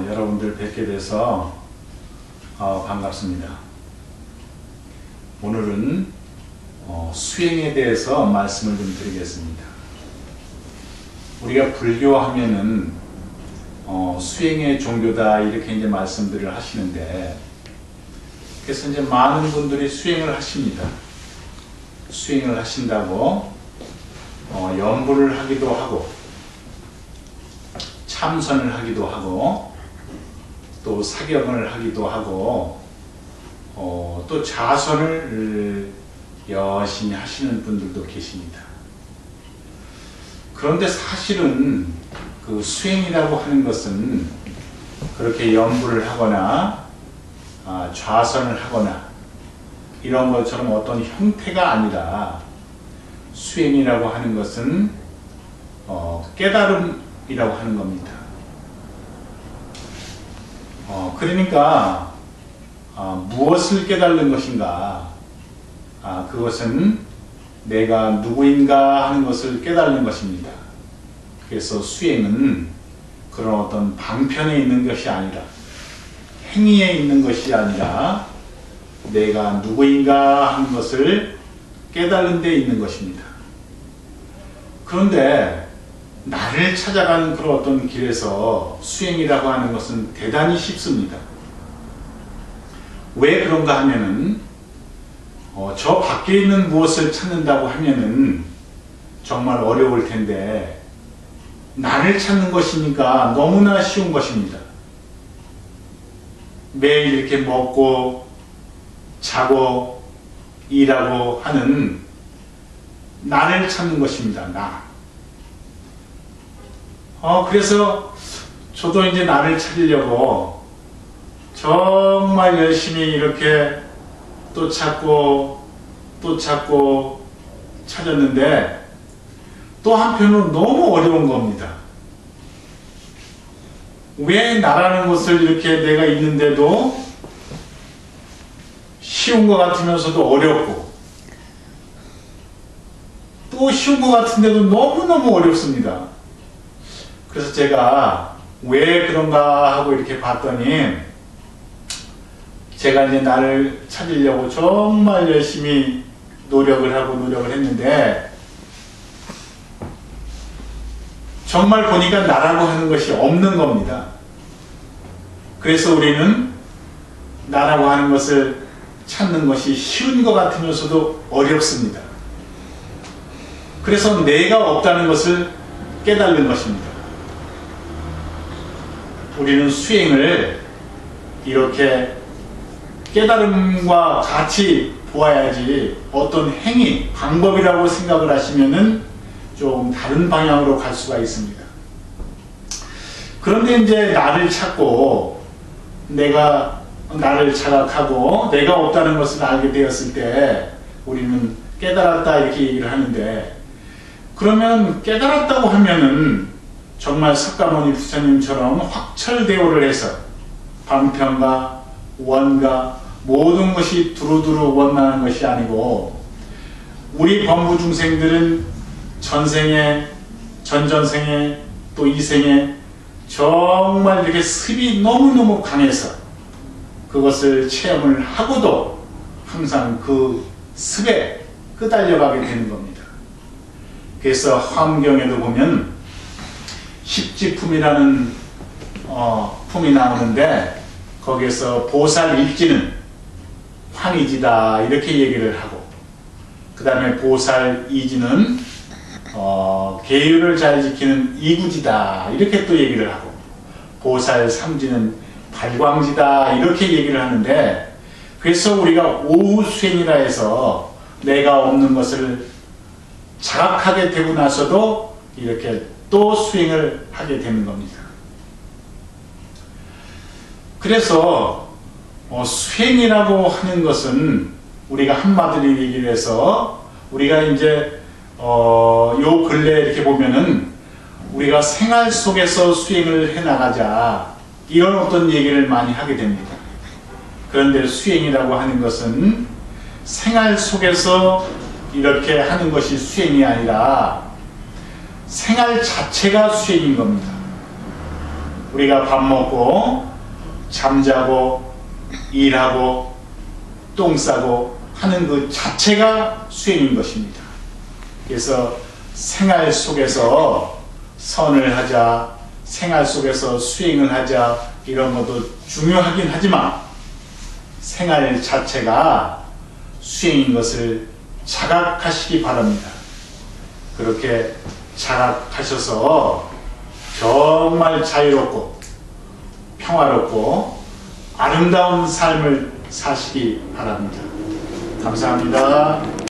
여러분들 뵙게 돼서 반갑습니다. 오늘은 수행에 대해서 말씀을 좀 드리겠습니다. 우리가 불교하면은 수행의 종교다 이렇게 이제 말씀들을 하시는데, 그래서 이제 많은 분들이 수행을 하십니다. 수행을 하신다고 연부를 하기도 하고 참선을 하기도 하고 또 사경을 하기도 하고 또 자선을 열심히 하시는 분들도 계십니다. 그런데 사실은 그 수행이라고 하는 것은 그렇게 연부를 하거나 좌선을 하거나 이런 것처럼 어떤 형태가 아니라, 수행이라고 하는 것은 깨달음이라고 하는 겁니다. 그러니까 무엇을 깨달는 것인가? 그것은 내가 누구인가 하는 것을 깨달는 것입니다. 그래서 수행은 그런 어떤 방편에 있는 것이 아니라, 행위에 있는 것이 아니라 내가 누구인가 하는 것을 깨달는 데 있는 것입니다. 그런데 나를 찾아가는 그런 어떤 길에서 수행이라고 하는 것은 대단히 쉽습니다. 왜 그런가 하면은 저 밖에 있는 무엇을 찾는다고 하면은 정말 어려울 텐데, 나를 찾는 것이니까 너무나 쉬운 것입니다. 매일 이렇게 먹고 자고 일하고 하는 나를 찾는 것입니다. 나. 그래서 저도 이제 나를 찾으려고 정말 열심히 이렇게 또 찾고 또 찾고 찾았는데, 또 한편으로 너무 어려운 겁니다. 왜 나라는 것을 이렇게 내가 있는데도 쉬운 것 같으면서도 어렵고, 또 쉬운 것 같은데도 너무너무 어렵습니다. 그래서 제가 왜 그런가 하고 이렇게 봤더니, 제가 이제 나를 찾으려고 정말 열심히 노력을 했는데, 정말 보니까 나라고 하는 것이 없는 겁니다. 그래서 우리는 나라고 하는 것을 찾는 것이 쉬운 것 같으면서도 어렵습니다. 그래서 내가 없다는 것을 깨달는 것입니다. 우리는 수행을 이렇게 깨달음과 같이 보아야지, 어떤 행위, 방법이라고 생각을 하시면은 좀 다른 방향으로 갈 수가 있습니다. 그런데 이제 나를 찾고 내가 나를 자각하고 내가 없다는 것을 알게 되었을 때 우리는 깨달았다 이렇게 얘기를 하는데, 그러면 깨달았다고 하면은 정말 석가모니 부처님처럼 확철대오를 해서 방편과 원과 모든 것이 두루두루 원만한 것이 아니고, 우리 범부 중생들은 전생에, 전전생에, 또 이생에 정말 이렇게 습이 너무너무 강해서 그것을 체험을 하고도 항상 그 습에 끄달려가게 되는 겁니다. 그래서 화엄경에도 보면 십지품이라는 품이 나오는데, 거기에서 보살 일지는 황이지다 이렇게 얘기를 하고, 그 다음에 보살 이지는 계율을 잘 지키는 이구지다 이렇게 또 얘기를 하고, 보살 삼지는 발광지다 이렇게 얘기를 하는데, 그래서 우리가 오후 수행이라 해서 내가 없는 것을 자각하게 되고 나서도 이렇게 또 수행을 하게 되는 겁니다. 그래서 수행이라고 하는 것은 우리가 한마디로 얘기를 해서, 우리가 이제 요 근래 이렇게 보면은 우리가 생활 속에서 수행을 해나가자 이런 어떤 얘기를 많이 하게 됩니다. 그런데 수행이라고 하는 것은 생활 속에서 이렇게 하는 것이 수행이 아니라 생활 자체가 수행인 겁니다. 우리가 밥 먹고 잠자고 일하고 똥 싸고 하는 그 자체가 수행인 것입니다. 그래서 생활 속에서 선을 하자, 생활 속에서 수행을 하자, 이런 것도 중요하긴 하지만 생활 자체가 수행인 것을 자각하시기 바랍니다. 그렇게 자각하셔서 정말 자유롭고 평화롭고 아름다운 삶을 사시기 바랍니다. 감사합니다.